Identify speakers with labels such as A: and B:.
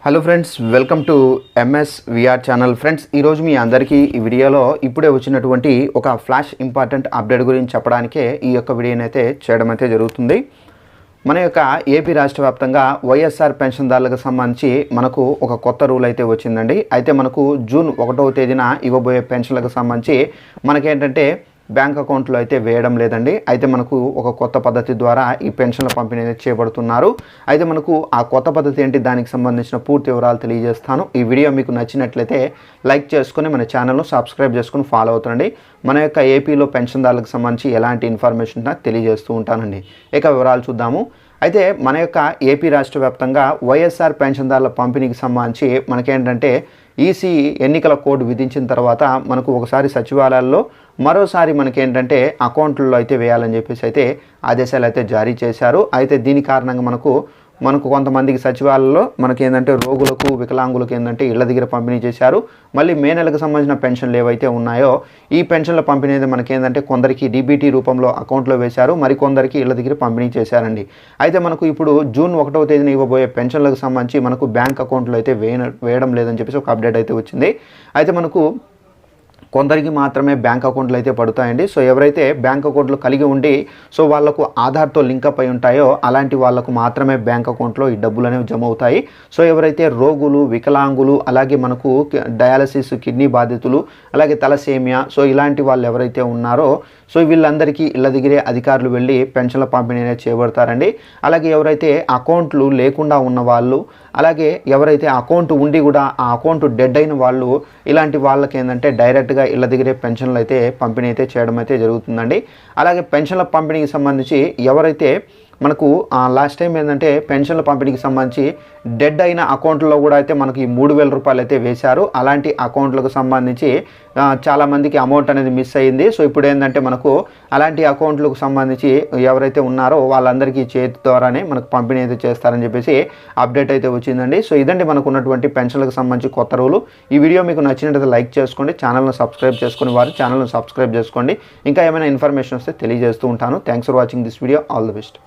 A: Hello friends, welcome to ఎంఎస్విఆర్ channel. Friends, ఈరోజు మీ అందరికీ ఈ వీడియోలో ఇప్పుడే వచ్చినటువంటి ఒక ఫ్లాష్ ఇంపార్టెంట్ అప్డేట్ గురించి చెప్పడానికే ఈ యొక్క వీడియోని అయితే చేయడం అయితే జరుగుతుంది. మన యొక్క ఏపీ రాష్ట్ర వ్యాప్తంగా వైఎస్ఆర్ పెన్షన్దారులకు సంబంధించి మనకు ఒక కొత్త రూల్ అయితే వచ్చిందండి. అయితే మనకు జూన్ 1వ తేదీన ఇవ్వబోయే పెన్షన్లకు సంబంధించి మనకేంటంటే బ్యాంక్ అకౌంట్లో అయితే వేయడం లేదండి. అయితే మనకు ఒక కొత్త పద్ధతి ద్వారా ఈ పెన్షన్ల పంపిణీ చేయబడుతున్నారు. అయితే మనకు ఆ కొత్త పద్ధతి ఏంటి, దానికి సంబంధించిన పూర్తి వివరాలు తెలియజేస్తాను. ఈ వీడియో మీకు నచ్చినట్లయితే లైక్ చేసుకుని మన ఛానల్ను సబ్స్క్రైబ్ చేసుకుని ఫాలో అవుతుండండి. మన యొక్క ఏపీలో పెన్షన్దారులకు సంబంధించి ఎలాంటి ఇన్ఫర్మేషన్ తెలియజేస్తూ ఉంటానండి. ఇక వివరాలు చూద్దాము. అయితే మన యొక్క ఏపీ రాష్ట్ర వ్యాప్తంగా వైఎస్ఆర్ పెన్షన్దారుల పంపిణీకి సంబంధించి మనకేంటంటే ఈసీ ఎన్నికల కోడ్ విధించిన తర్వాత మనకు ఒకసారి సచివాలయాల్లో మరోసారి మనకేంటంటే అకౌంట్లలో అయితే వేయాలని చెప్పేసి అయితే ఆదేశాలు అయితే జారీ చేశారు. అయితే దీని కారణంగా మనకు కొంతమందికి సచివాలయంలో మనకేంటంటే రోగులకు వికలాంగులకు ఏంటంటే ఇళ్ల దగ్గర పంపిణీ చేశారు. మళ్ళీ మే నెలకు సంబంధించిన పెన్షన్లు ఏవైతే ఉన్నాయో ఈ పెన్షన్ల పంపిణీ అయితే మనకేంటంటే కొందరికి డీబీటీ రూపంలో అకౌంట్లో వేశారు, మరికొందరికి ఇళ్ల దగ్గర పంపిణీ చేశారండి. అయితే మనకు ఇప్పుడు జూన్ 1వ తేదీన ఇవ్వబోయే పెన్షన్లకు సంబంధించి మనకు బ్యాంక్ అకౌంట్లో అయితే వేయడం లేదని చెప్పేసి ఒక అప్డేట్ అయితే వచ్చింది. అయితే మనకు కొందరికి మాత్రమే బ్యాంక్ అకౌంట్లు అయితే పడుతాయండి. సో ఎవరైతే బ్యాంక్ అకౌంట్లు కలిగి ఉండి సో వాళ్ళకు ఆధార్తో లింకప్ అయి ఉంటాయో అలాంటి వాళ్ళకు మాత్రమే బ్యాంక్ అకౌంట్లో ఈ డబ్బులు అనేవి జమ అవుతాయి. సో ఎవరైతే రోగులు, వికలాంగులు, అలాగే మనకు డయాలసిస్, కిడ్నీ బాధితులు, అలాగే తలసేమియా, సో ఇలాంటి వాళ్ళు ఎవరైతే ఉన్నారో సో వీళ్ళందరికీ ఇళ్ళ దగ్గరే అధికారులు వెళ్ళి పెన్షన్ల పంపిణీ అనేది చేయబడతారండి. అలాగే ఎవరైతే అకౌంట్లు లేకుండా ఉన్న వాళ్ళు, అలాగే ఎవరైతే అకౌంట్ ఉండి కూడా ఆ అకౌంట్ డెడ్ అయిన వాళ్ళు, ఇలాంటి వాళ్ళకి ఏంటంటే డైరెక్ట్గా ఇళ్ళ దగ్గరే పెన్షన్లు అయితే పంపిణీ అయితే చేయడం అయితే జరుగుతుందండి. అలాగే పెన్షన్ల పంపిణీకి సంబంధించి ఎవరైతే మనకు లాస్ట్ టైం ఏంటంటే పెన్షన్ల పంపిణీకి సంబంధించి డెడ్ అయిన అకౌంట్లో కూడా అయితే మనకి 3,000 రూపాయలు అయితే వేశారు. అలాంటి అకౌంట్లకు సంబంధించి చాలామందికి అమౌంట్ అనేది మిస్ అయ్యింది. సో ఇప్పుడు ఏంటంటే మనకు అలాంటి అకౌంట్లకు సంబంధించి ఎవరైతే ఉన్నారో వాళ్ళందరికీ చేతి ద్వారానే మనకు పంపిణీ అయితే చేస్తారని చెప్పేసి అప్డేట్ అయితే వచ్చిందండి. సో ఇదండి మనకు ఉన్నటువంటి పెన్షన్లకు సంబంధించి కొత్త రూలు. ఈ వీడియో మీకు నచ్చినట్లయితే లైక్ చేసుకోండి, ఛానల్ను సబ్స్క్రైబ్ చేసుకుని వారు ఛానల్ను సబ్స్క్రైబ్ చేసుకోండి. ఇంకా ఏమైనా ఇన్ఫర్మేషన్ వస్తే తెలియజేస్తూ ఉంటాను. Thanks for watching this video. All the best.